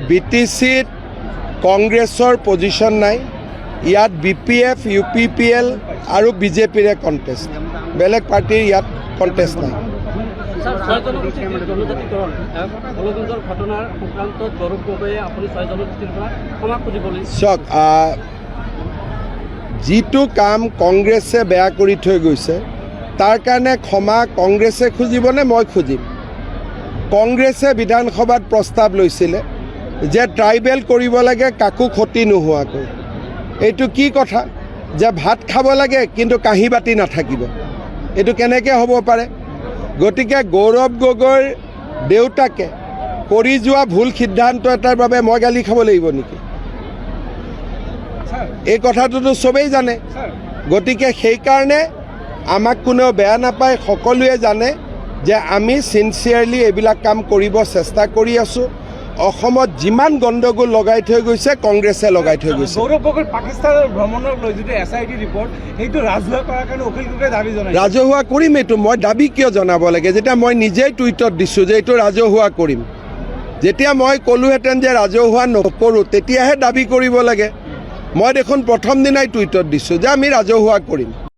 BTCত কংগ্ৰেছৰ পজিশ্যন নাই। ইয়াত BPF, UPPL আৰু BJPৰে কণ্টেষ্ট, বেলেগ পাৰ্টিৰ ইয়াত কণ্টেষ্ট নাই। চাওক, যিটো কাম কংগ্ৰেছে বেয়া কৰি থৈ গৈছে তাৰ কাৰণে ক্ষমা কংগ্ৰেছে খুজিবনে মই খুজিম? কংগ্ৰেছে বিধানসভাত প্ৰস্তাৱ লৈছিলে যে ট্ৰাইবেল কৰিব লাগে কাকো ক্ষতি নোহোৱাকৈ। এইটো কি কথা যে ভাত খাব লাগে কিন্তু কাঁহী বাতি নাথাকিব? এইটো কেনেকৈ হ'ব পাৰে? গতিকে গৌৰৱ গগৈৰ দেউতাকে কৰি যোৱা ভুল সিদ্ধান্ত এটাৰ বাবে মই গালি খাব লাগিব নেকি? এই কথাটোতো চবেই জানে। গতিকে সেইকাৰণে আমাক কোনেও বেয়া নাপায়, সকলোৱে জানে যে আমি চিনচিয়াৰলি এইবিলাক কাম কৰিব চেষ্টা কৰি আছোঁ। অসমত যিমান গণ্ডগোল লগাই থৈ গৈছে কংগ্ৰেছে লগাই থৈ গৈছে। গৌৰৱ গগৈ পাকিস্তানৰ ভ্ৰমণক লৈ যিটো SIT ৰিপৰ্ট সেইটো ৰাজহুৱা কৰাৰ কাৰণে অখিল গগৈয়ে দাবী জনাইছে। ৰাজহুৱা কৰিম এইটো। মই দাবী কিয় জনাব লাগে যেতিয়া মই নিজেই টুইটত দিছোঁ যে এইটো ৰাজহুৱা কৰিম? যেতিয়া মই ক'লোহেঁতেন যে ৰাজহুৱা নকৰোঁ তেতিয়াহে দাবী কৰিব লাগে। মই দেখোন প্ৰথম দিনাই টুইটত দিছোঁ যে আমি ৰাজহুৱা কৰিম।